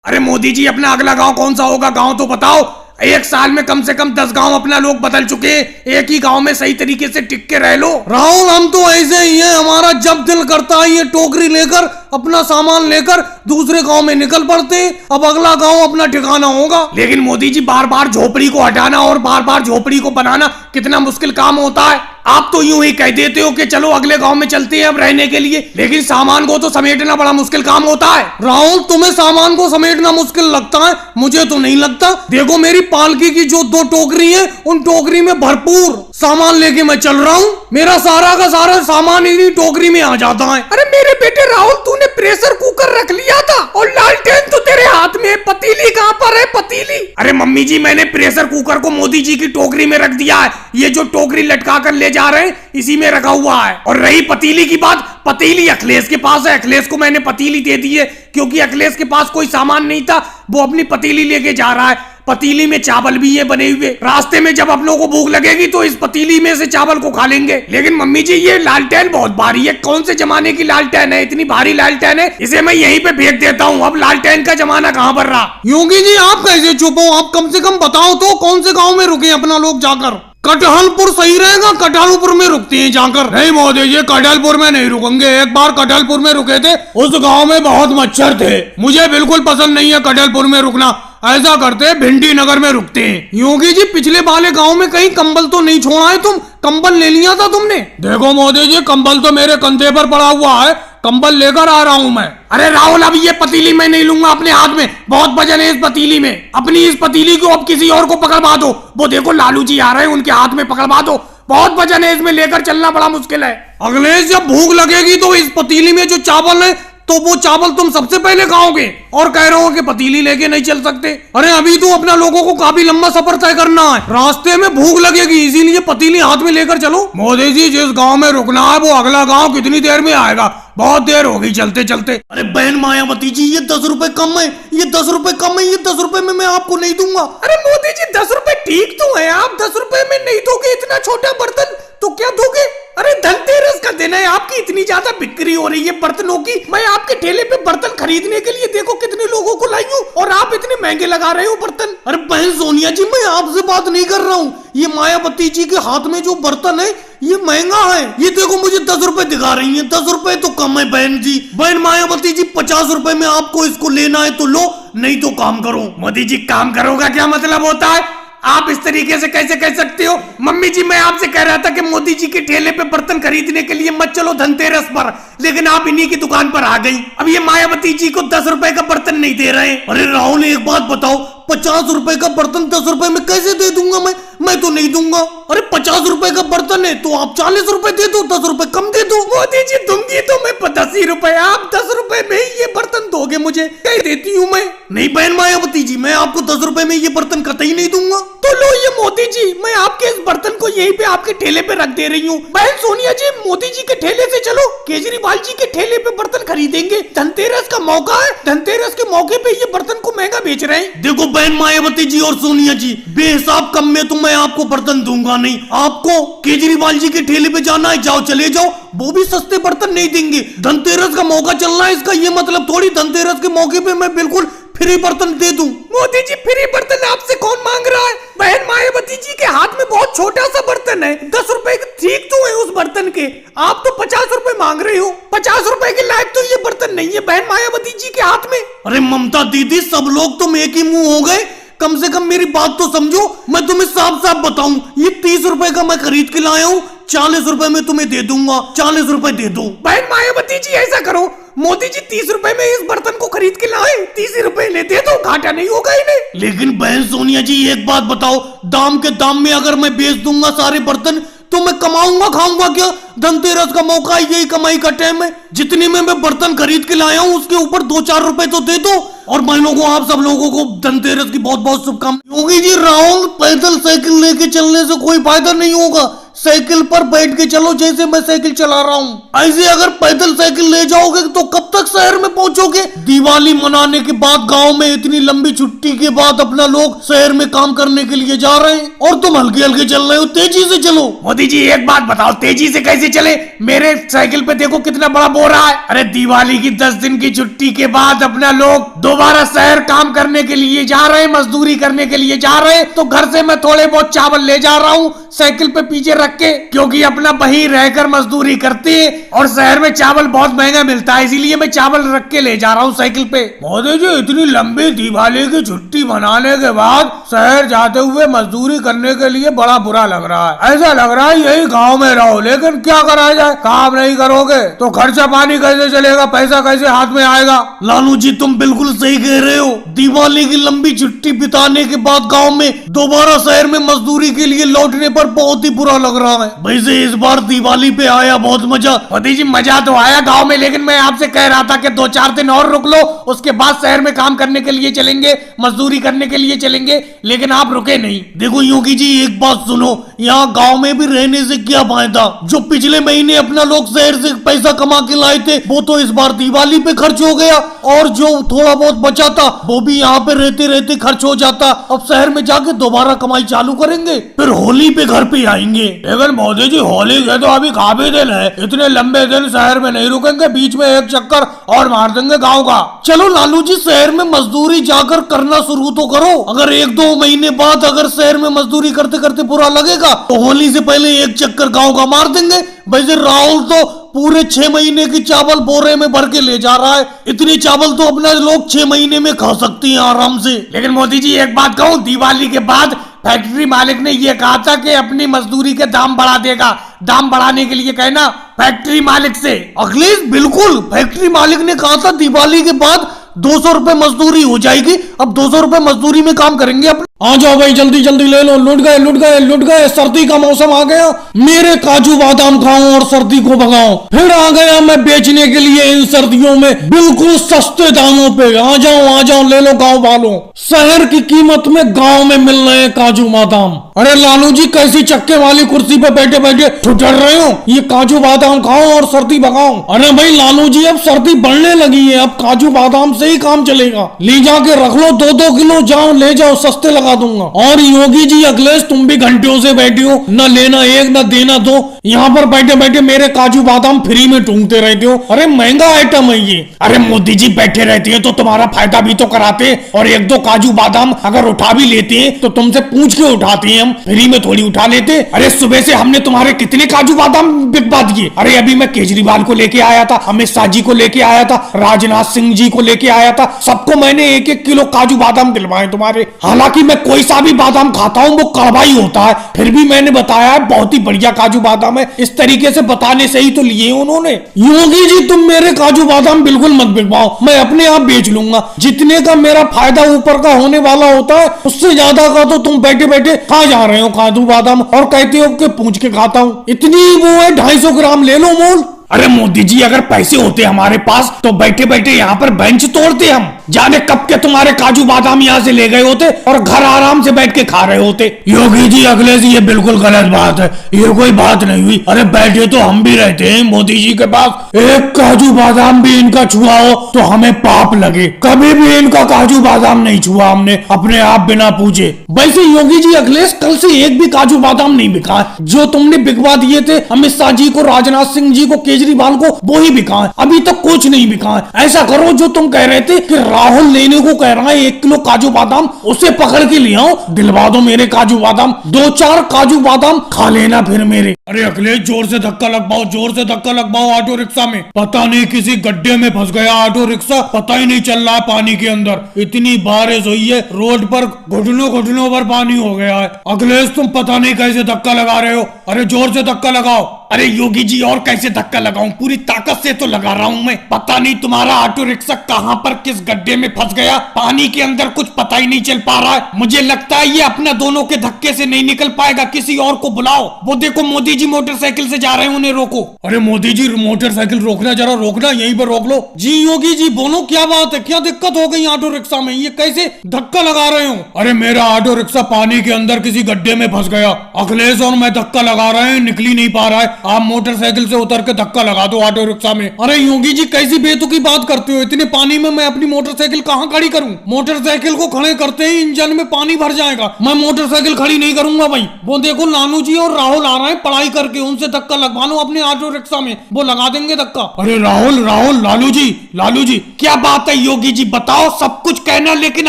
अरे मोदी जी, अपना अगला गांव कौन सा होगा? गांव तो बताओ। एक साल में कम से कम 10 गांव अपना लोग बदल चुके हैं। एक ही गांव में सही तरीके से टिक के रह लो। राहुल, हम तो ऐसे ही हैं। हमारा जब दिल करता है ये टोकरी लेकर अपना सामान लेकर दूसरे गांव में निकल पड़ते हैं। अब अगला गांव अपना ठिकाना होगा। लेकिन मोदी जी, बार बार झोपड़ी को हटाना और बार बार झोपड़ी को बनाना कितना मुश्किल काम होता है। आप तो यूं ही कह देते हो कि चलो अगले गांव में चलते हैं अब रहने के लिए, लेकिन सामान को तो समेटना बड़ा मुश्किल काम होता है। राहुल, तुम्हें सामान को समेटना मुश्किल लगता है, मुझे तो नहीं लगता। देखो, मेरी पालकी की जो 2 टोकरी है, उन टोकरी में भरपूर सामान लेके मैं चल रहा हूँ। मेरा सारा का सारा सामान इन्हीं टोकरी में आ जाता है। अरे मेरे बेटे राहुल, तूने प्रेशर कुकर रख लिया था और लालटेन तो तेरे हाथ में है। पतीली कहाँ पर है? पतीली? अरे मम्मी जी, मैंने प्रेशर कुकर को मोदी जी की टोकरी में रख दिया है। ये जो टोकरी लटका कर ले जा रहे हैं इसी में रखा हुआ है। और रही पतीली की बात, पतीली अखिलेश के पास है। अखिलेश को मैंने पतीली दे दी है क्योंकि अखिलेश के पास कोई सामान नहीं था, वो अपनी पतीली लेके जा रहा है। पतीली में चावल भी है बने हुए। रास्ते में जब आप लोगों को भूख लगेगी तो इस पतीली में से चावल को खा लेंगे। लेकिन मम्मी जी, ये लालटेन बहुत भारी है। कौन से जमाने की लालटेन है? इतनी भारी लालटेन है, इसे मैं यहीं पे फेंक देता हूँ। अब लालटेन का जमाना कहाँ पर रहा? योगी जी, आप कैसे चुप हो? आप कम से कम बताओ तो कौन से गाँव में रुके अपना लोग जाकर? कटहलपुर सही रहेगा। कटहलपुर में रुकते हैं जाकर। नहीं मोदी जी, कटहलपुर में नहीं रुकेंगे। एक बार कटहलपुर में रुके थे, उस गांव में बहुत मच्छर थे। मुझे बिल्कुल पसंद नहीं है कटहलपुर में रुकना। ऐसा करते हैं, भिंडी नगर में रुकते हैं। योगी जी, पिछले वाले गांव में कहीं कंबल तो नहीं छोड़ा है? तुम कंबल ले लिया था तुमने? देखो मोदी जी, कंबल तो मेरे कंधे पर पड़ा हुआ है, कंबल लेकर आ रहा हूं मैं। अरे राहुल, अब ये पतीली मैं नहीं लूंगा अपने हाथ में। बहुत वजन है इस पतीली में। अपनी इस पतीली को अब किसी और को पकड़वा दो। वो देखो लालू जी आ रहे हैं, उनके हाथ में पकड़वा दो। बहुत वजन है इसमें, लेकर चलना बड़ा मुश्किल है। अखिलेश, जब भूख लगेगी तो इस पतीली में जो चावल है तो वो चावल तुम सबसे पहले खाओगे और कह रहे हो कि पतीली लेके नहीं चल सकते। अरे अभी तो अपना लोगों को काफी लंबा सफर तय करना है, रास्ते में भूख लगेगी, इसीलिए पतीली हाथ में लेकर चलो। मोदी जी, जिस गांव में रुकना है वो अगला गांव कितनी देर में आएगा? बहुत देर होगी चलते चलते। अरे बहन मायावती जी, ये 10 रुपए कम है, ये 10 रुपए कम है, ये 10 रुपए में मैं आपको नहीं दूंगा। अरे मोदी जी, 10 रुपए ठीक तो है। आप 10 रुपए में नहीं दोगे इतना छोटा बर्तन तो क्या दोगे? अरे धनतेरस का दिन है, आपकी इतनी ज्यादा बिक्री हो रही है बर्तनों की। मैं आपके ठेले पे बर्तन खरीदने के लिए देखो कितने लोगों को लाई हूँ और आप इतने महंगे लगा रहे हो बर्तन। अरे बहन सोनिया जी, मैं आपसे बात नहीं कर रहा हूँ। ये मायावती जी के हाथ में जो बर्तन है ये महंगा है। ये देखो मुझे 10 रुपए दिखा रही है। 10 रुपए तो कम है बहन जी। बहन मायावती जी, 50 रुपए में आपको इसको लेना है तो लो, नहीं तो काम करो। मोदी जी, काम करो का क्या मतलब होता है? आप इस तरीके से कैसे कह सकते हो? मम्मी जी, मैं आपसे कह रहा था कि मोदी जी के ठेले पे बर्तन खरीदने के लिए मत चलो धनतेरस पर, लेकिन आप इन्हीं की दुकान पर आ गई। अब ये मायावती जी को 10 रुपए का बर्तन नहीं दे रहे। अरे राहुल, एक बात बताओ, 50 रुपए का बर्तन 10 रुपए में कैसे दे दूंगा मैं तो नहीं दूंगा। अरे 50 रुपए का बर्तन है तो आप 40 रुपए दे दो, 10 रुपए कम दे दो। मोदी जी, दूंगी तो मैं 10 ही रुपए, आप 10 रुपए में ही ये बर्तन दोगे मुझे? कह देती हूँ मैं। नहीं बहन मायावती जी, मैं आपको 10 रुपए में ये बर्तन कतई नहीं दूंगा। तो लो ये मोदी जी, मैं आपके इस बर्तन को यहीं पे आपके ठेले पे रख दे रही हूँ। बहन सोनिया जी, मोदी जी के ठेले से चलो, केजरीवाल जी के ठेले पे बर्तन खरीदेंगे। धनतेरस का मौका है, धनतेरस के मौके पे ये बर्तन को महंगा बेच रहे हैं। देखो बहन मायावती जी और सोनिया जी, बेहिसाब कम में तो मैं आपको बर्तन दूंगा नहीं। आपको केजरीवाल जी के ठेले पे जाना है, जाओ चले जाओ, वो भी सस्ते बर्तन नहीं देंगे। धनतेरस का मौका चल रहा है, इसका ये मतलब थोड़ी धनतेरस के मौके पे मैं बिल्कुल फ्री बर्तन दे दूं। मोदी जी, फ्री बर्तन आपसे कौन मांग रहा है? बहन मायावती जी के हाथ में बहुत छोटा सा बर्तन है, 10 रुपए ठीक तो है उस बर्तन के। आप तो 50 रुपए मांग रहे हो। 50 रुपए के लायक तो ये बर्तन नहीं है बहन मायावती जी के हाथ में। अरे ममता दीदी, सब लोग तुम एक ही मुंह हो गए, कम से कम मेरी बात तो समझो। मैं तुम्हें साफ साफ बताऊं, ये 30 रुपए का मैं खरीद के लाया हूँ, 40 रुपए में तुम्हें दे दूंगा। 40 रुपए दे दो। बहन मायावती जी, ऐसा करो, मोदी जी 30 रुपए में इस बर्तन को खरीद के लाए, 30 रुपए लेते तो घाटा नहीं होगा इन्हें। लेकिन बहन सोनिया जी, एक बात बताओ, दाम के दाम में अगर मैं बेच दूंगा सारे बर्तन तो मैं कमाऊंगा खाऊंगा क्या? धनतेरस का मौका है, यही कमाई का टाइम है। जितने में मैं बर्तन खरीद के लाया हूँ उसके ऊपर 2-4 रुपए तो दे दो। और बहनों को, आप सब लोगों को धनतेरस की बहुत बहुत शुभकामनाएं। योगी जी, राहुल, पैदल साइकिल लेके चलने से कोई फायदा नहीं होगा। साइकिल पर बैठ के चलो जैसे मैं साइकिल चला रहा हूँ। ऐसे अगर पैदल साइकिल ले जाओगे तो कब तक शहर में पहुंचोगे? दिवाली मनाने के बाद गांव में इतनी लंबी छुट्टी के बाद अपना लोग शहर में काम करने के लिए जा रहे हैं और तुम हल्के हल्के चल रहे हो। तेजी से चलो। मोदी जी एक बात बताओ, तेजी से कैसे चले? मेरे साइकिल पे देखो कितना बड़ा बोरा है। अरे दिवाली की 10 दिन की छुट्टी के बाद अपना लोग दोबारा शहर काम करने के लिए जा रहे हैं, मजदूरी करने के लिए जा रहे हैं, तो घर से मैं थोड़े बहुत चावल ले जा रहा हूँ साइकिल पे पीछे रख के, क्योंकि अपना वहीं रहकर मजदूरी करते हैं और शहर में चावल बहुत महंगा मिलता है, इसीलिए मैं चावल रख के ले जा रहा हूँ साइकिल पे। मोदी जी इतनी लंबी दिवाली की छुट्टी मनाने के बाद शहर जाते हुए मजदूरी करने के लिए बड़ा बुरा लग रहा है। ऐसा लग रहा है यही गांव में रहो, लेकिन क्या करा जाए, काम नहीं करोगे तो खर्चा पानी कैसे चलेगा, पैसा कैसे हाथ में आएगा? लालू जी तुम बिल्कुल सही कह रहे हो। दिवाली की लंबी छुट्टी बिताने के बाद गांव में दोबारा शहर में मजदूरी के लिए लौटने पर बहुत ही बुरा लग रहा है। वैसे इस बार दिवाली पे आया बहुत मजा। मोदी जी मजा तो आया गांव में, लेकिन मैं आपसे कह रहा था कि 2-4 दिन और रुक लो, उसके बाद शहर में काम करने के लिए चलेंगे, मजदूरी करने के लिए चलेंगे, लेकिन आप रुके नहीं। देखो योगी जी एक बात सुनो, यहाँ गांव में भी रहने से क्या फायदा? जो पिछले महीने अपना लोग शहर से पैसा कमा के लाए थे वो तो इस बार दिवाली पे खर्च हो गया, और जो थोड़ा बहुत बचा था वो भी यहाँ पे रहते रहते खर्च हो जाता। अब शहर में जाके दोबारा कमाई चालू करेंगे, फिर होली पे घर पे आएंगे। लेकिन मोदी जी होली के तो अभी काफी दिन है, इतने लंबे दिन शहर में नहीं रुकेंगे, बीच में एक चक्कर और मार देंगे गाँव का। चलो लालू जी शहर में मजदूरी जाकर करना शुरू तो करो। अगर 1-2 महीने बाद अगर शहर में मजदूरी करते करते बुरा लगेगा तो होली से पहले एक चक्कर गाँव का मार देंगे। वैसे राहुल तो पूरे 6 महीने की चावल बोरे में भर के ले जा रहा है, इतनी चावल तो अपना लोग 6 महीने में खा सकते हैं आराम से। लेकिन मोदी जी एक बात कहूँ, दिवाली के बाद फैक्ट्री मालिक ने यह कहा था कि अपनी मजदूरी के दाम बढ़ा देगा। दाम बढ़ाने के लिए कहना फैक्ट्री मालिक से। अखिलेश बिल्कुल, फैक्ट्री मालिक ने कहा था दिवाली के बाद 200 रुपए मजदूरी हो जाएगी। अब 200 रुपए मजदूरी में काम करेंगे अपने। आ जाओ भाई जल्दी जल्दी ले लो, लुट गए लुट गए लुट गए, सर्दी का मौसम आ गया, मेरे काजू बादाम खाओ और सर्दी को भगाओ। फिर आ गया मैं बेचने के लिए इन सर्दियों में बिल्कुल सस्ते दामों पे। आ जाओ ले लो गाँव वालों, शहर की कीमत में गाँव में मिल रहे हैं काजू बादाम। अरे लालू जी कैसी चक्के वाली कुर्सी पे बैठे बैठे ठुठर रहे हो, ये काजू बादाम खाओ और सर्दी भगाओ। अरे भाई लालू जी अब सर्दी बढ़ने लगी है, अब काजू बादाम से ही काम चलेगा। ले जाके रख लो 2-2 किलो, जाओ ले जाओ, सस्ते लगा दूंगा। और योगी जी अखिलेश तुम भी घंटियों से बैठी हो, न लेना एक न देना दो, यहाँ पर बैठे बैठे मेरे काजू बादाम फ्री में ढूंढते रहते हो। अरे महंगा आइटम है ये। अरे मोदी जी बैठे रहते हैं तो तुम्हारा फायदा भी तो कराते, और 1-2 काजू बादाम अगर उठा भी लेते हैं तो तुमसे पूछ के उठाते हैं, हम फ्री में थोड़ी उठा लेते। अरे सुबह से हमने तुम्हारे कितने काजू बादाम बिकवा दिए। अरे अभी मैं केजरीवाल को लेके आया था, अमित शाह जी को लेके आया था, राजनाथ सिंह जी को लेके आया था, सबको मैंने 1-1 किलो काजू बादाम दिलवाए तुम्हारे। हालांकि मैं कोई सा भी बादाम खाता हूँ वो कड़वा ही होता है, फिर भी मैंने बताया है बहुत ही बढ़िया काजू बादाम है। इस तरीके से बताने से ही तो लिए उन्होंने। योगी जी तुम मेरे काजू बादाम बिल्कुल मत बिकवाओ, मैं अपने आप बेच लूंगा। जितने का मेरा फायदा ऊपर का होने वाला होता है उससे ज्यादा का तो तुम बैठे बैठे खा जा रहे हो काजू बादाम, और कहते हो कि पूछ के खाता हूँ। इतनी वो है 250 ग्राम ले लो मोल। अरे मोदी जी अगर पैसे होते हमारे पास तो बैठे बैठे यहाँ पर बेंच तोड़ते हम, जाने कब के तुम्हारे काजू बादाम यहाँ से ले गए होते और घर आराम से बैठ के खा रहे होते। योगी जी अखिलेश ये बिल्कुल गलत बात है, ये कोई बात नहीं हुई। अरे बैठे तो हम भी रहते हैं मोदी जी के पास, एक काजू बादाम भी इनका छुआ हो तो हमें पाप लगे। कभी भी इनका काजू बादाम नहीं छुआ हमने अपने आप बिना पूछे। वैसे योगी जी अखिलेश कल से एक भी काजू बादाम नहीं बिका, जो तुमने बिकवा दिए थे अमित शाह जी को, राजनाथ सिंह जी को, केजरीवाल को, वो ही बिका है, अभी तक कुछ नहीं बिका है। ऐसा करो जो तुम कह रहे थे कि राहुल लेने को कह रहा है 1 किलो काजू बादाम, उसे पकड़ के ले आओ, दिलवा दो मेरे काजू बादाम, 2-4 काजू बादाम खा लेना फिर मेरे। अरे अखिलेश जोर से धक्का लगवाओ, जोर से धक्का लगवाओ ऑटो रिक्शा में, पता नहीं किसी गड्ढे में फंस गया ऑटो रिक्शा, पता ही नहीं चल रहा है पानी के अंदर। इतनी बारिश हुई है रोड पर घुटनों घुटनों पर पानी हो गया है। अखिलेश तुम पता नहीं कैसे धक्का लगा रहे हो, अरे जोर से धक्का लगाओ। अरे योगी जी और कैसे धक्का लगाऊं, पूरी ताकत से तो लगा रहा हूं मैं। पता नहीं तुम्हारा ऑटो रिक्शा कहां पर किस गड्ढे में फंस गया, पानी के अंदर कुछ पता ही नहीं चल पा रहा है। मुझे लगता है ये अपना दोनों के धक्के से नहीं निकल पाएगा, किसी और को बुलाओ। वो देखो मोदी जी मोटरसाइकिल से जा रहे हैं, उन्हें रोको। अरे मोदी जी मोटरसाइकिल रोकना, जरा रोकना, यहीं पर रोक लो। जी योगी जी बोलो क्या बात है, क्या दिक्कत हो गई ऑटो रिक्शा में, ये कैसे धक्का लगा रहे हो? अरे मेरा ऑटो रिक्शा पानी के अंदर किसी गड्ढे में फंस गया, अखिलेश और मैं धक्का लगा रहे हैं, निकल ही नहीं पा रहा है। आप मोटरसाइकिल से उतर के धक्का लगा दो ऑटो रिक्शा में। अरे योगी जी कैसी बेतुकी बात करते हो, इतने पानी में मैं अपनी मोटरसाइकिल कहाँ खड़ी करूँ? मोटरसाइकिल को खड़े करते ही इंजन में पानी भर जाएगा, मैं मोटरसाइकिल खड़ी नहीं करूंगा भाई। वो देखो नानू जी और राहुल आ रहे हैं पढ़ाई करके, उनसे धक्का लगवा लो अपने ऑटो रिक्शा में, वो लगा देंगे धक्का। अरे राहुल राहुल लालू जी क्या बात है योगी जी, बताओ, सब कुछ कहना लेकिन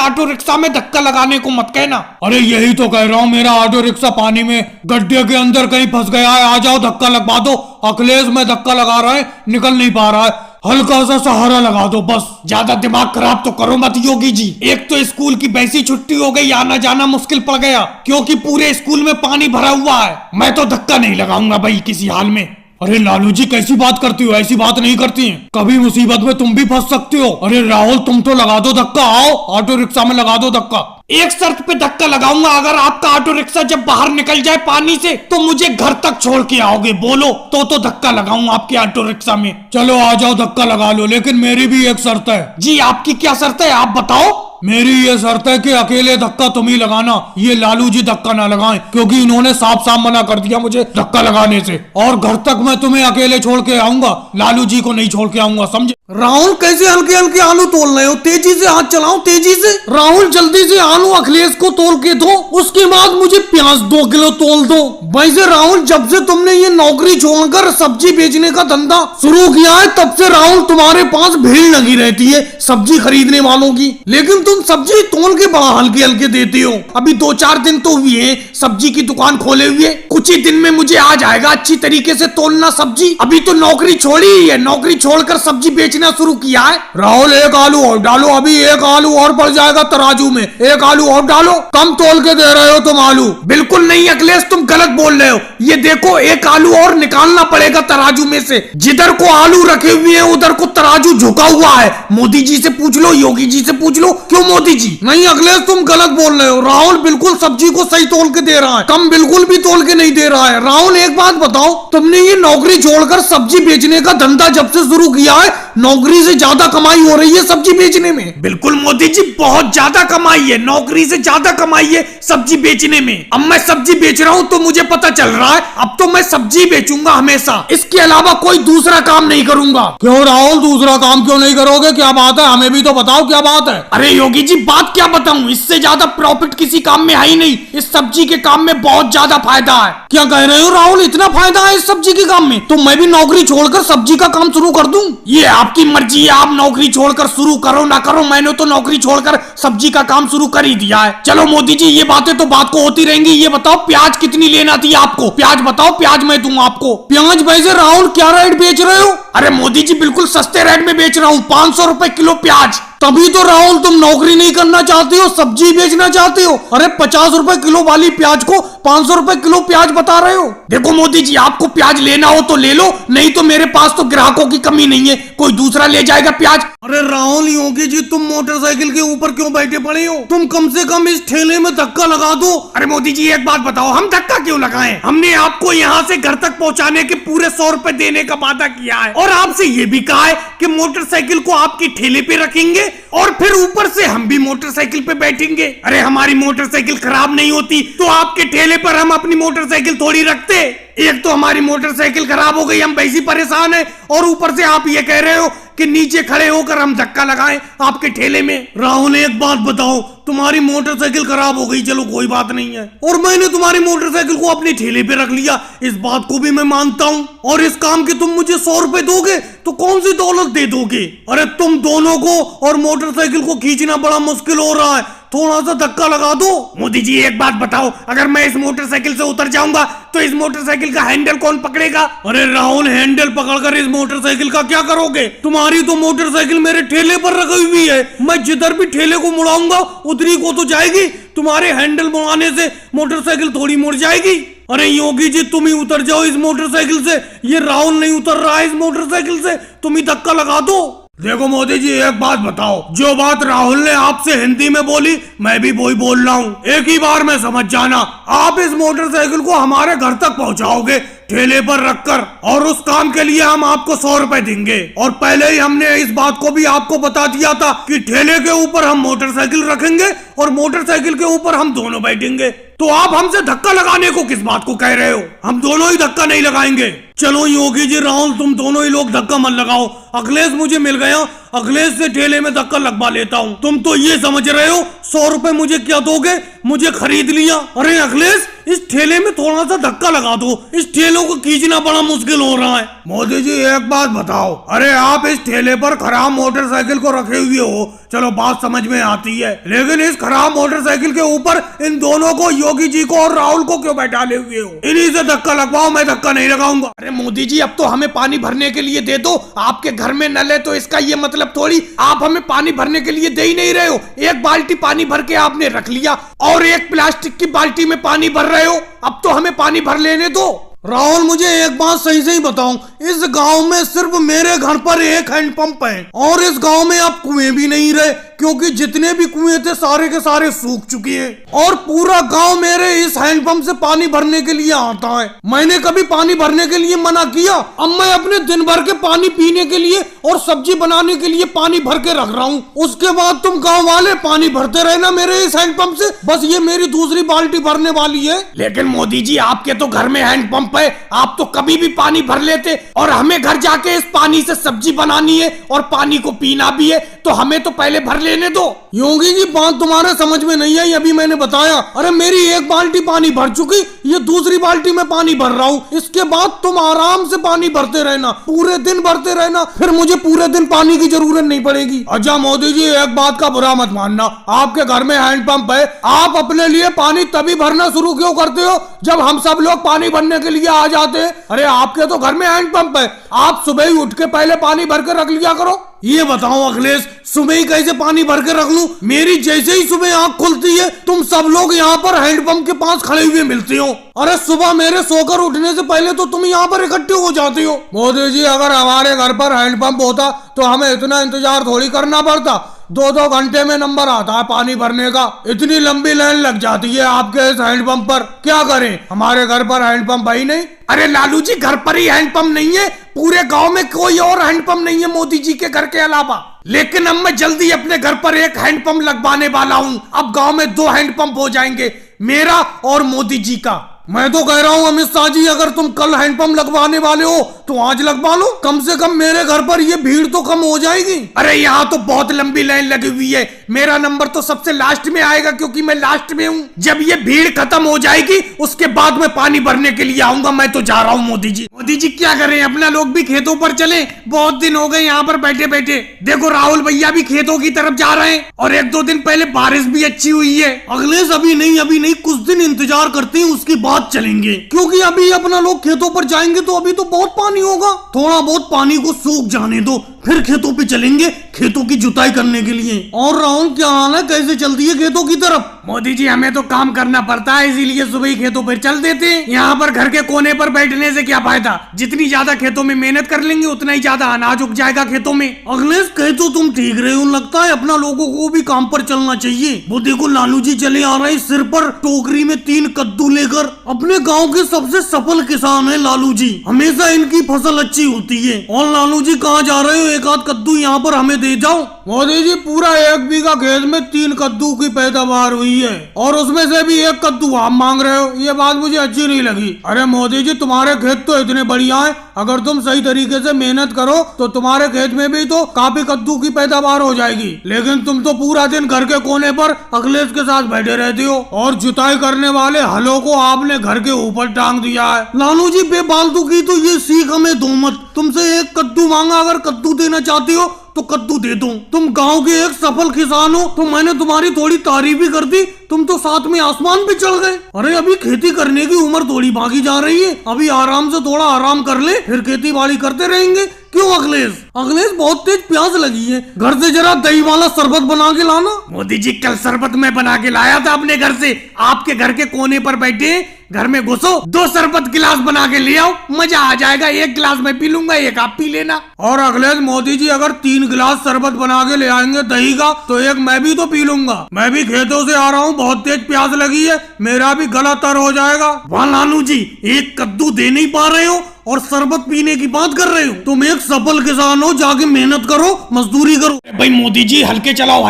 ऑटो रिक्शा में धक्का लगाने को मत कहना। अरे यही तो कह रहा हूँ, मेरा ऑटो रिक्शा पानी में गड्ढे के अंदर कहीं फंस गया है, आ जाओ धक्का लगवा दो। अखिलेश में धक्का लगा रहा है, निकल नहीं पा रहा है, हल्का सा सहारा लगा दो बस। ज्यादा दिमाग खराब तो करो मत योगी जी, एक तो स्कूल की वैसी छुट्टी हो गई, आना जाना मुश्किल पड़ गया क्योंकि पूरे स्कूल में पानी भरा हुआ है। मैं तो धक्का नहीं लगाऊंगा भाई किसी हाल में। अरे लालू जी कैसी बात करती हो, ऐसी बात नहीं करती हैं, कभी मुसीबत में तुम भी फंस सकते हो। अरे राहुल तुम तो लगा दो धक्का, आओ ऑटो रिक्शा में लगा दो धक्का। एक शर्त पे धक्का लगाऊंगा, अगर आपका ऑटो रिक्शा जब बाहर निकल जाए पानी से तो मुझे घर तक छोड़ के आओगे, बोलो तो धक्का लगाऊंगा आपके ऑटो रिक्शा में। चलो आ जाओ धक्का लगा लो, लेकिन मेरी भी एक शर्त है। जी आपकी क्या शर्त है, आप बताओ। मेरी ये शर्त है कि अकेले धक्का तुम ही लगाना, ये लालू जी धक्का ना लगाएं, क्योंकि इन्होंने साफ साफ मना कर दिया मुझे धक्का लगाने से। और घर तक मैं तुम्हें अकेले छोड़ के आऊंगा, लालू जी को नहीं छोड़ के आऊंगा, समझे? राहुल कैसे हल्के हल्के आलू तोल रहे हो, तेजी से हाथ चलाओ, तेजी से। राहुल जल्दी से आलू अखिलेश को तोल के दो, उसके बाद मुझे प्याज 2 किलो तोल दो। वैसे राहुल जब से तुमने ये नौकरी छोड़कर सब्जी बेचने का धंधा शुरू किया है तब से राहुल तुम्हारे पास भीड़ लगी रहती है सब्जी खरीदने वालों की, लेकिन तुम सब्जी तोल के बड़ा हल्के हल्के देते हो। अभी 2-4 दिन तो हुए सब्जी की दुकान खोले हुए, कुछ ही दिन में मुझे आ जाएगा अच्छी तरीके से तोलना सब्जी। अभी तो नौकरी छोड़ी ही है, नौकरी छोड़कर सब्जी बेचना शुरू किया है। राहुल एक आलू और डालो, अभी एक आलू और बढ़ जाएगा तराजू में, एक आलू और डालो। कम तोल के दे रहे हो तुम आलू। बिल्कुल नहीं अखिलेश, तुम गलत बोल रहे हो। ये देखो एक आलू और निकालना पड़ेगा तराजू में से, जिधर को आलू रखे हुए हैं उधर को तराजू झुका हुआ है। मोदी जी से पूछ लो, योगी जी से पूछ लो। क्यों मोदी जी? नहीं अखिलेश तुम गलत बोल रहे हो, राहुल बिल्कुल सब्जी को सही तोल के दे रहा है, कम बिल्कुल भी तोल के नहीं दे रहा है। राहुल एक बात बताओ, तुमने ये नौकरी छोड़कर सब्जी बेचने का धंधा जब से शुरू किया है, नौकरी से ज्यादा कमाई हो रही है सब्जी बेचने में। बिल्कुल मोदी जी, बहुत ज्यादा कमाई है, नौकरी से ज्यादा कमाई है सब्जी बेचने में। अब मैं सब्जी बेच रहा हूँ तो मुझे पता चल रहा है, अब तो मैं सब्जी बेचूंगा हमेशा, इसके अलावा कोई दूसरा काम नहीं करूंगा। क्यों राहुल दूसरा काम क्यों नहीं करोगे, क्या बात है, हमें भी तो बताओ क्या बात है। अरे योगी जी बात क्या बताऊं, इससे ज्यादा प्रॉफिट किसी काम में है ही नहीं, इस सब्जी के काम में बहुत ज्यादा फायदा है। क्या कह रहे हो राहुल, इतना फायदा है इस सब्जी के काम में? तो मैं भी नौकरी छोड़कर सब्जी का काम शुरू कर दूं? ये आपकी मर्जी है, आप नौकरी छोड़कर शुरू करो ना करो, मैंने तो नौकरी छोड़कर सब्जी का काम शुरू कर ही दिया है। चलो मोदी जी ये बातें तो बात को होती रहेंगी, ये बताओ प्याज कितनी लेना थी आपको, प्याज बताओ, प्याज मैं दूं आपको। प्याज वैसे राहुल क्या रेट बेच रहे हो? अरे मोदी जी बिल्कुल सस्ते रेट में बेच रहा हूँ, 500 रुपए किलो प्याज। तभी तो राहुल तुम नौकरी नहीं करना चाहते हो, सब्जी बेचना चाहते हो। अरे 50 रुपए किलो वाली प्याज को 500 रुपए किलो प्याज बता रहे हो। देखो मोदी जी आपको प्याज लेना हो तो ले लो, नहीं तो मेरे पास तो ग्राहकों की कमी नहीं है, कोई दूसरा ले जाएगा प्याज। अरे राहुल योगी जी तुम मोटरसाइकिल के ऊपर क्यों बैठे पड़े हो, तुम कम से कम इस ठेले में धक्का लगा दो। अरे मोदी जी एक बात बताओ, हम धक्का क्यों लगाएं? हमने आपको यहाँ से घर तक पहुँचाने के पूरे 100 रुपए देने का वादा किया है, और आपसे ये भी कहा है कि मोटरसाइकिल को आपकी ठेले पे रखेंगे और फिर ऊपर से हम भी मोटरसाइकिल पे बैठेंगे। अरे हमारी मोटरसाइकिल खराब नहीं होती तो आपके ठेले पर हम अपनी मोटरसाइकिल थोड़ी रखते। एक तो हमारी मोटरसाइकिल खराब हो गई, हम वैसे परेशान हैं, और ऊपर से आप ये कह रहे हो कि नीचे खड़े होकर हम धक्का लगाएं आपके ठेले में। राहुल एक बात बताओ, तुम्हारी मोटरसाइकिल खराब हो गई, चलो कोई बात नहीं है, और मैंने तुम्हारी मोटरसाइकिल को अपने ठेले पे रख लिया, इस बात को भी मैं मानता हूँ, और इस काम के तुम मुझे 100 रुपए दोगे तो कौन सी दौलत दे दोगे? अरे तुम दोनों को और मोटरसाइकिल को खींचना बड़ा मुश्किल हो रहा है, थोड़ा सा धक्का लगा दो। मोदी जी एक बात बताओ, अगर मैं इस मोटरसाइकिल से उतर जाऊंगा तो इस मोटरसाइकिल का हैंडल कौन पकड़ेगा? अरे राहुल हैंडल पकड़कर इस मोटरसाइकिल का क्या करोगे? तुम्हारी तो मोटरसाइकिल मेरे ठेले पर रखी हुई है, मैं जिधर भी ठेले को मुड़ाऊंगा उधरी को तो जाएगी, तुम्हारे हैंडल मुड़ाने से मोटरसाइकिल थोड़ी मुड़ जाएगी। अरे योगी जी तुम ही उतर जाओ इस मोटरसाइकिल से, ये राहुल नहीं उतर रहा है इस मोटरसाइकिल से, तुम ही धक्का लगा दो। देखो मोदी जी एक बात बताओ, जो बात राहुल ने आपसे हिंदी में बोली मैं भी वही बोल रहा हूँ, एक ही बार में समझ जाना। आप इस मोटरसाइकिल को हमारे घर तक पहुँचाओगे ठेले पर रखकर, और उस काम के लिए हम आपको 100 रुपए देंगे। और पहले ही हमने इस बात को भी आपको बता दिया था कि ठेले के ऊपर हम मोटरसाइकिल रखेंगे और मोटरसाइकिल के ऊपर हम दोनों बैठेंगे। तो आप हमसे धक्का लगाने को किस बात को कह रहे हो? हम दोनों ही धक्का नहीं लगाएंगे। चलो योगी जी राहुल तुम दोनों ही लोग धक्का मत लगाओ, अखिलेश मुझे मिल गया, अखिलेश से ठेले में धक्का लगवा लेता हूँ। तुम तो ये समझ रहे हो 100 रुपए मुझे क्या दोगे, मुझे खरीद लिया। अरे अखिलेश इस ठेले में थोड़ा सा धक्का लगा दो, इस ठेलों को खींचना बड़ा मुश्किल हो रहा है। मोदी जी एक बात बताओ, अरे आप इस ठेले पर खराब मोटरसाइकिल को रखे हुए हो, चलो बात समझ में आती है, लेकिन इस खराब मोटरसाइकिल के ऊपर इन दोनों को, योगी जी को और राहुल को क्यों बैठा ले हुए हो? इन्हीं से धक्का लगवाओ, मैं धक्का नहीं लगाऊंगा। अरे मोदी जी अब तो हमें पानी भरने के लिए दे दो, आपके घर में नल है तो इसका ये मतलब थोड़ी आप हमें पानी भरने के लिए दे ही नहीं रहे हो। एक बाल्टी पानी भर के आपने रख लिया और एक प्लास्टिक की बाल्टी में पानी भर रहे हो, अब तो हमें पानी भर लेने दो। राहुल मुझे एक बात सही से ही बताऊं, इस गांव में सिर्फ मेरे घर पर एक हैंडपंप है और इस गांव में अब कुएं भी नहीं रहे, क्योंकि जितने भी कुएं थे सारे के सारे सूख चुके हैं और पूरा गांव मेरे इस हैंडपंप से पानी भरने के लिए आता है। मैंने कभी पानी भरने के लिए मना किया? अब मैं अपने दिन भर के पानी पीने के लिए और सब्जी बनाने के लिए पानी भर के रख रहा हूँ, उसके बाद तुम गाँव वाले पानी भरते रहना मेरे इस हैंडपंप से, बस ये मेरी दूसरी बाल्टी भरने वाली है। लेकिन मोदी जी आपके तो घर में हैंडपंप है, आप तो कभी भी पानी भर लेते, और हमें घर जाके इस पानी से सब्जी बनानी है और पानी को पीना भी है, तो हमें तो पहले भर लेने दो। योगी जी बात तुम्हारे समझ में नहीं आई, अभी मैंने बताया। अरे मेरी एक बाल्टी पानी भर चुकी, ये दूसरी बाल्टी में पानी भर रहा हूँ, इसके बाद तुम आराम से पानी भरते रहना, पूरे दिन भरते रहना, फिर मुझे पूरे दिन पानी की जरूरत नहीं पड़ेगी। अच्छा मोदी जी एक बात का बुरा मत मानना, आपके घर में हैंडपंप है, आप अपने लिए पानी तभी भरना शुरू क्यों करते हो जब हम सब लोग पानी भरने के लिए आ जाते हैं? अरे आपके तो घर में हैंडपंप है, आप सुबह ही उठ के पहले पानी भर के रख लिया करो। ये बताओ अखिलेश सुबह ही कैसे पानी भर के रख लूं? मेरी जैसे ही सुबह आंख खुलती है तुम सब लोग यहाँ पर हैंडपंप के पास खड़े हुए मिलते हो। अरे सुबह मेरे सोकर उठने से पहले तो तुम यहाँ पर इकट्ठे हो जाते हो। मोदी जी अगर हमारे घर पर हैंडपंप होता तो हमें इतना इंतजार थोड़ी करना पड़ता, 2-2 घंटे में नंबर आता है पानी भरने का, इतनी लंबी लाइन लग जाती है आपके इस हैंडपंप पर। क्या करें, हमारे घर पर हैंडपंप है ही नहीं। अरे लालू जी घर पर ही हैंडपंप नहीं है, पूरे गांव में कोई और हैंडपंप नहीं है मोदी जी के घर के अलावा। लेकिन अब मैं जल्दी अपने घर पर एक हैंडपंप लगवाने वाला हूँ, अब गांव में 2 हैंडपंप हो जाएंगे, मेरा और मोदी जी का। मैं तो कह रहा हूँ अमित शाह जी अगर तुम कल हैंडपंप लगवाने वाले हो तो आज लगवा लो, कम से कम मेरे घर पर ये भीड़ तो कम हो जाएगी। अरे यहाँ तो बहुत लंबी लाइन लगी हुई है, मेरा नंबर तो सबसे लास्ट में आएगा क्योंकि मैं लास्ट में हूँ। जब ये भीड़ खत्म हो जाएगी उसके बाद मैं पानी भरने के लिए आऊंगा। मैं तो जा रहा हूँ मोदी जी। मोदी जी क्या करें, अपना लोग भी खेतों पर चले, बहुत दिन हो गए यहाँ पर बैठे बैठे। देखो राहुल भैया भी खेतों की तरफ जा रहे हैं और 1-2 दिन पहले बारिश भी अच्छी हुई है। अखिलेश अभी नहीं कुछ दिन इंतजार करते हैं, उसके बाद चलेंगे, क्योंकि अभी अपना लोग खेतों पर जाएंगे तो अभी तो बहुत पानी होगा, थोड़ा बहुत पानी को सूख जाने दो, फिर खेतों पे चलेंगे खेतों की जुताई करने के लिए। और राहुल क्या हाल है, कैसे चलती है खेतों की तरफ? मोदी जी हमें तो काम करना पड़ता है, इसीलिए सुबह ही खेतों पर चल देते हैं। यहाँ पर घर के कोने पर बैठने से क्या फायदा, जितनी ज्यादा खेतों में मेहनत कर लेंगे उतना ही ज्यादा अनाज उग जाएगा खेतों में। अखिलेश कहे तो तुम ठीक रहे हो, लगता है अपना लोगों को भी काम पर चलना चाहिए। वो देखो लालू जी चले आ रहे हैं सिर पर टोकरी में 3 कद्दू लेकर। अपने गाँव के सबसे सफल किसान है लालू जी, हमेशा इनकी फसल अच्छी होती है। और लालू जी कहाँ जा रहे हो, एक आध कद्दू यहाँ पर हमें दे जाओ। मोदी जी पूरा 1 बीघा खेत में 3 कद्दू की पैदावार हुई है और उसमें से भी 1 कद्दू आप मांग रहे हो, ये बात मुझे अच्छी नहीं लगी। अरे मोदी जी तुम्हारे खेत तो इतने बढ़िया हैं, अगर तुम सही तरीके से मेहनत करो तो तुम्हारे खेत में भी तो काफी कद्दू की पैदावार हो जाएगी, लेकिन तुम तो पूरा दिन घर के कोने पर अखिलेश के साथ बैठे रहते हो और जुताई करने वाले हलों को आपने घर के ऊपर टांग दिया है। लालू जी बेफालतू की तो ये सीख हमें दो मत, तुमसे 1 कद्दू मांगा, अगर कद्दू देना चाहती हो तो कद्दू दे दूं। तुम गांव के एक सफल किसान हो तो मैंने तुम्हारी थोड़ी तारीफ भी कर दी, तुम तो साथ में आसमान पे चढ़ गए। अरे अभी खेती करने की उम्र थोड़ी भागी जा रही है, अभी आराम से थोड़ा आराम कर ले, फिर खेती बाड़ी करते रहेंगे। क्यों अखिलेश? अखिलेश बहुत तेज प्यास लगी है, घर से जरा दही वाला शरबत बना के लाना। मोदी जी कल शरबत मैं बना के लाया था अपने घर से, आपके घर के कोने पर बैठे घर में घुसो, 2 शरबत गिलास बना के ले आओ, मजा आ जाएगा। 1 गिलास मैं पी लूंगा, 1 आप पी लेना। और अखिलेश मोदी जी अगर 3 गिलास शरबत बना के ले आएंगे दही का, तो 1 मैं भी तो पी लूंगा। मैं भी खेतों से आ रहा हूँ, बहुत तेज प्यास लगी है, मेरा भी गला तर हो जाएगा। वाह लालू जी, 1 कद्दू दे नहीं पा रहे हो और शरबत पीने की बात कर रहे हो। तुम एक सफल किसान हो, जाके मेहनत करो, मजदूरी करो। भाई मोदी जी हल्के चलाओ,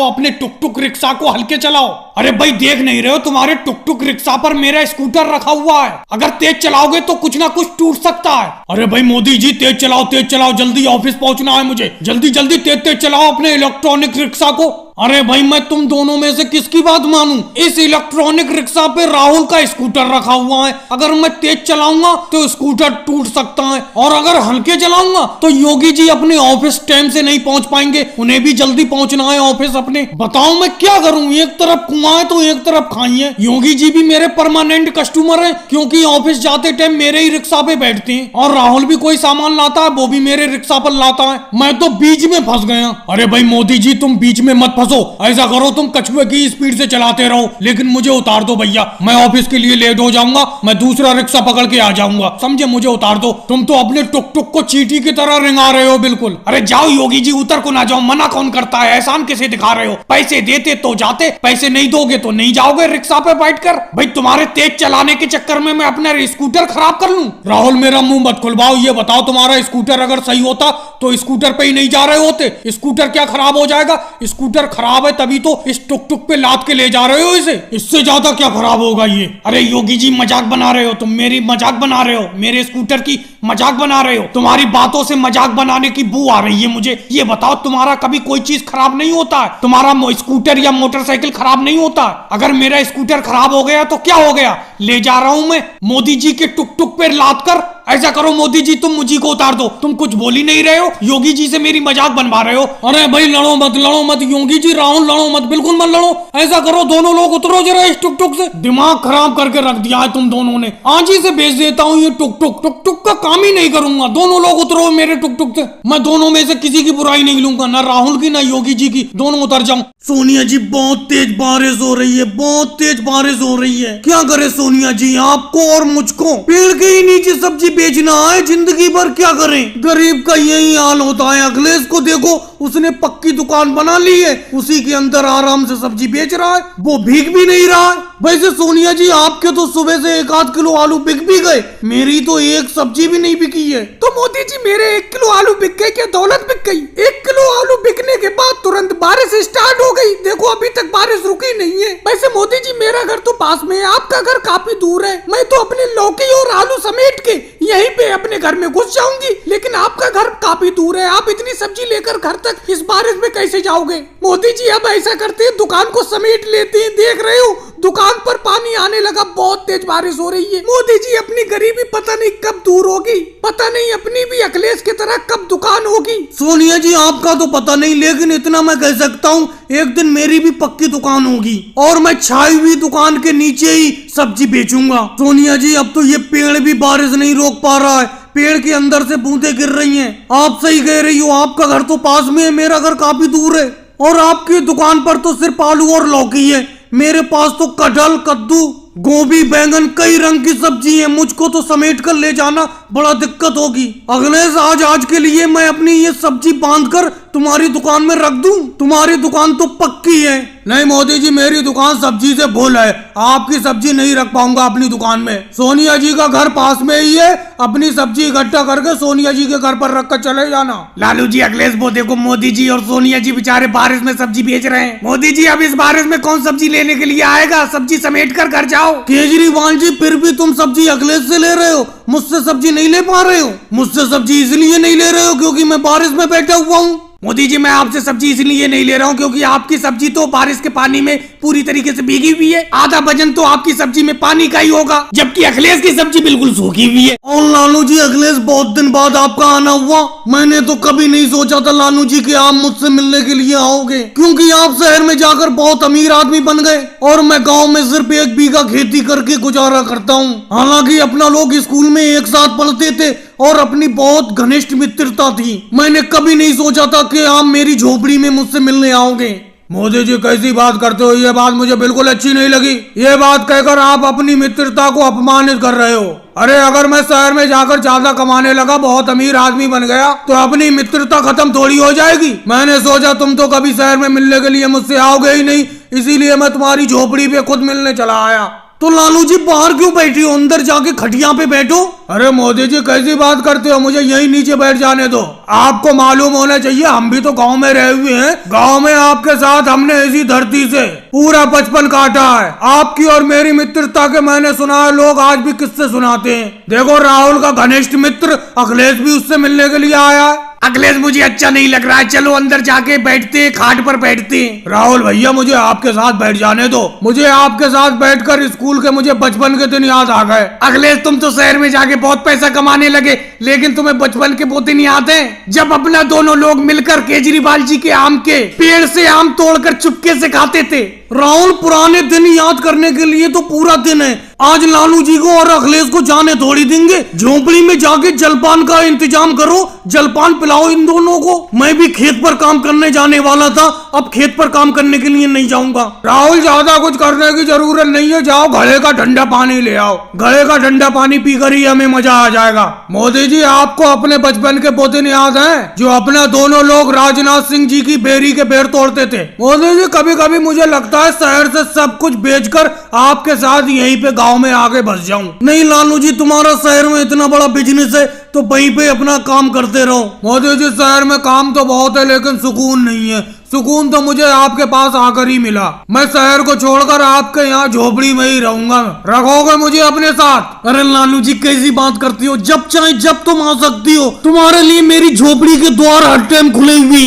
अपने टुक टुक रिक्शा को हल्के चलाओ। अरे भाई देख नहीं रहे हो, तुम्हारे टुक टुक रिक्शा पर मेरा स्कूटर रखा हुआ है, अगर तेज चलाओगे तो कुछ ना कुछ टूट सकता है। अरे भाई मोदी जी तेज चलाओ, जल्दी ऑफिस पहुंचना है मुझे, जल्दी तेज चलाओ अपने इलेक्ट्रॉनिक रिक्शा को। अरे भाई मैं तुम दोनों में से किसकी बात मानूं? इस इलेक्ट्रॉनिक रिक्शा पे राहुल का स्कूटर रखा हुआ है, अगर मैं तेज चलाऊंगा तो स्कूटर टूट सकता है, और अगर हल्के चलाऊंगा तो योगी जी अपने ऑफिस टाइम से नहीं पहुंच पाएंगे, उन्हें भी जल्दी पहुंचना है ऑफिस अपने। बताओ मैं क्या करूं? एक तरफ कुआं है तो एक तरफ खाई है। योगी जी भी मेरे परमानेंट कस्टमर है, क्योंकि ऑफिस जाते टाइम मेरे ही रिक्शा पे बैठते हैं, और राहुल भी कोई सामान लाता है वो भी मेरे रिक्शा पर लाता है। मैं तो बीच में फंस गया। अरे भाई मोदी जी तुम बीच में मत फंसो, ऐसा करो तुम कछुए की स्पीड से चलाते रहो, लेकिन मुझे उतार दो भैया, मैं ऑफिस के लिए लेट हो जाऊंगा, मैं दूसरा रिक्शा पकड़ के आ जाऊंगा, समझे? मुझे उतार दो। तुम तो अपने टुक टुक को चींटी की तरह रिंगा रहे हो बिल्कुल। अरे जाओ योगी जी, उतर को ना जाओ, मना कौन करता है? एहसान किसे दिखा रहे हो? पैसे देते तो जाते, पैसे नहीं दोगे तो नहीं जाओगे रिक्शा पे बैठकर। भाई तुम्हारे तेज चलाने के चक्कर में मैं अपना स्कूटर खराब कर लूं? राहुल मेरा मुंह मत खुलवाओ, ये बताओ तुम्हारा स्कूटर अगर सही होता तो स्कूटर पे ही नहीं जा रहे होते। स्कूटर क्या खराब हो जाएगा? स्कूटर खराब है तभी तो इस टुक टुक पे लाद के ले जा रहे हो इसे, इससे ज्यादा क्या खराब होगा ये? अरे योगी जी मजाक बना रहे हो तुम, मेरी मजाक बना रहे हो, मेरे स्कूटर की मजाक बना रहे हो। तुम्हारी बातों से मजाक बनाने की बू आ रही है मुझे। ये बताओ तुम्हारा कभी कोई चीज खराब नहीं होता है? तुम्हारा स्कूटर या मोटरसाइकिल खराब नहीं होता? अगर मेरा स्कूटर खराब हो गया तो क्या हो गया? ले जा रहा हूं मैं मोदी जी के टुक टुक पे लाद कर। ऐसा करो मोदी जी तुम मुझी को उतार दो, तुम कुछ बोल ही नहीं रहे हो, योगी जी से मेरी मजाक बनवा रहे हो। अरे भाई लड़ो मत योगी जी, राहुल लड़ो मत, बिल्कुल मत लड़ो। ऐसा करो दोनों लोग उतरो जरा इस टुक टुक से। दिमाग खराब करके रख दिया है तुम दोनों ने। आज ही से बेच देता हूँ ये टुक टुक का काम ही नहीं करूंगा। दोनों लोग उतरो मेरे टुक टुक से, मैं दोनों में से किसी की बुराई नहीं लूंगा, ना राहुल की ना योगी जी की, दोनों उतर जाऊं। सोनिया जी बहुत तेज बारिश हो रही है, बहुत तेज बारिश हो रही है, क्या करे सोनिया जी? आपको और मुझको पेड़ के ही नीचे सब्जी बेचना है जिंदगी भर, क्या करें? गरीब का यही हाल होता है। अखिलेश को देखो, उसने पक्की दुकान बना ली है, उसी के अंदर आराम से सब्जी बेच रहा है, वो भीग भी नहीं रहा है। वैसे सोनिया जी आपके तो सुबह से 1-8 किलो आलू बिक भी गए, मेरी तो एक सब्जी भी नहीं बिकी है। तो मोदी जी मेरे 1 किलो आलू बिक गए, क्या दौलत बिक गई? 1 किलो आलू बिकने के बाद तुरंत बारिश स्टार्ट हो गई, देखो अभी तक बारिश रुकी नहीं है। वैसे मोदी जी मेरा घर तो पास में है, आपका घर काफी दूर है, मैं तो अपने लौकी और आलू समेट के यहीं पे अपने घर में घुस जाऊंगी, लेकिन आपका घर काफी दूर है, आप इतनी सब्जी लेकर घर तक इस बारिश में कैसे जाओगे? मोदी जी अब ऐसा करते हैं, दुकान को समेट लेते हैं, देख रहे हो दुकान पर पानी आने लगा, बहुत तेज बारिश हो रही है। मोदी जी अपनी गरीबी पता नहीं कब दूर होगी, पता नहीं अपनी भी अखिलेश की तरह कब दुकान होगी। सोनिया जी आपका तो पता नहीं, लेकिन इतना मैं कह सकता हूँ एक दिन मेरी भी पक्की दुकान होगी और मैं छाई हुई दुकान के नीचे ही सब्जी बेचूंगा। सोनिया जी अब तो ये पेड़ भी बारिश नहीं रोक पा रहा है, पेड़ के अंदर से बूंदें गिर रही हैं। आप सही कह रही हो, आपका घर तो पास में है, मेरा घर काफी दूर है, और आपकी दुकान पर तो सिर्फ आलू और लौकी है, मेरे पास तो कटहल, कद्दू, गोभी, बैंगन, कई रंग की सब्जी है, मुझको तो समेट कर ले जाना बड़ा दिक्कत होगी। अखिलेश आज के लिए मैं अपनी ये सब्जी बांध कर तुम्हारी दुकान में रख दूं? तुम्हारी दुकान तो पक्की है। नहीं मोदी जी मेरी दुकान सब्जी से फुल है, आपकी सब्जी नहीं रख पाऊंगा अपनी दुकान में। सोनिया जी का घर पास में ही है, अपनी सब्जी इकट्ठा करके सोनिया जी के घर पर रख कर चले जाना। लालू जी अखिलेश वो देखो मोदी जी और सोनिया जी बेचारे बारिश में सब्जी बेच रहे हैं। मोदी जी अब इस बारिश में कौन सब्जी लेने के लिए आएगा? सब्जी समेट कर घर जाओ। केजरीवाल जी फिर भी तुम सब्जी अखिलेश से ले रहे हो, मुझसे सब्जी नहीं ले पा रहे हो। मुझसे सब्जी इसलिए नहीं ले रहे हो क्योंकि मैं बारिश में बैठा हुआ हूँ। मोदी जी मैं आपसे सब्जी इसलिए नहीं ले रहा हूँ क्योंकि आपकी सब्जी तो बारिश के पानी में पूरी तरीके से भीगी हुई है, आधा वजन तो आपकी सब्जी में पानी का ही होगा, जबकि अखिलेश की सब्जी बिल्कुल सूखी हुई है। और लालू जी अखिलेश बहुत दिन बाद आपका आना हुआ, मैंने तो कभी नहीं सोचा था लालू जी कि आप मुझसे मिलने के लिए आओगे, क्योंकि आप शहर में जाकर बहुत अमीर आदमी बन गए और मैं गाँव में सिर्फ 1 बीघा खेती करके गुजारा करता हूँ। हालांकि अपना लोग स्कूल में एक साथ पढ़ते थे और अपनी बहुत घनिष्ठ मित्रता थी, मैंने कभी नहीं सोचा था कि आप मेरी झोपड़ी में मुझसे मिलने आओगे। मोदी जी कैसी बात करते हो, ये बात मुझे बिल्कुल अच्छी नहीं लगी। ये बात कहकर आप अपनी मित्रता को अपमानित कर रहे हो। अरे अगर मैं शहर में जाकर ज्यादा कमाने लगा, बहुत अमीर आदमी बन गया, तो अपनी मित्रता खत्म थोड़ी हो जाएगी। मैंने सोचा तुम तो कभी शहर में मिलने के लिए मुझसे आओगे ही नहीं, इसीलिए मैं तुम्हारी झोपड़ी पे खुद मिलने चला आया। तो लालू जी बाहर क्यों बैठी हो, अंदर जाके खटिया पे बैठो। अरे मोदी जी कैसी बात करते हो, मुझे यहीं नीचे बैठ जाने दो। आपको मालूम होना चाहिए हम भी तो गांव में रहे हुए हैं। गांव में आपके साथ हमने इसी धरती से पूरा बचपन काटा है। आपकी और मेरी मित्रता के मैंने सुना है, लोग आज भी किस्से सुनाते हैं। देखो राहुल का घनिष्ठ मित्र अखिलेश भी उससे मिलने के लिए आया है। अखिलेश मुझे अच्छा नहीं लग रहा है, चलो अंदर जाके बैठते हैं, खाट पर बैठते हैं। राहुल भैया मुझे आपके साथ बैठ जाने दो। मुझे आपके साथ बैठकर स्कूल के मुझे बचपन के दिन याद आ गए। अखिलेश तुम तो शहर में जाके बहुत पैसा कमाने लगे, लेकिन तुम्हें बचपन के वो दिन याद है जब अपना दोनों लोग मिलकर केजरीवाल जी के आम के पेड़ से आम तोड़कर चुपके से खाते थे। राहुल पुराने दिन याद करने के लिए तो पूरा दिन है। आज लालू जी को और अखिलेश को जाने थोड़ी देंगे। झोपड़ी में जाके जलपान का इंतजाम करो, जलपान पिलाओ इन दोनों को। मैं भी खेत पर काम करने जाने वाला था, अब खेत पर काम करने के लिए नहीं जाऊंगा। राहुल ज्यादा कुछ करने की जरूरत नहीं है, जाओ घड़े का ठंडा पानी ले आओ। घड़े का ठंडा पानी पीकर ही हमें मजा आ जाएगा। मोदी जी आपको अपने बचपन के वो दिन याद है जो अपना दोनों लोग राजनाथ सिंह जी की बेरी के पेड़ तोड़ते थे। मोदी जी कभी कभी मुझे लगता है शहर से सब कुछ बेचकर आपके साथ यहीं पे गांव में आगे बस जाऊं। नहीं लालू जी, तुम्हारा शहर में इतना बड़ा बिजनेस है तो वहीं पे अपना काम करते रहो। मोदी जी शहर में काम तो बहुत है लेकिन सुकून नहीं है। सुकून तो मुझे आपके पास आकर ही मिला। मैं शहर को छोड़कर आपके यहाँ झोपड़ी में ही रहूंगा। रखोगे मुझे अपने साथ? अरे लालू जी कैसी बात करती हो, जब चाहे जब तुम आ सकती हो। तुम्हारे लिए मेरी झोपड़ी के द्वार हर टाइम खुले हुए।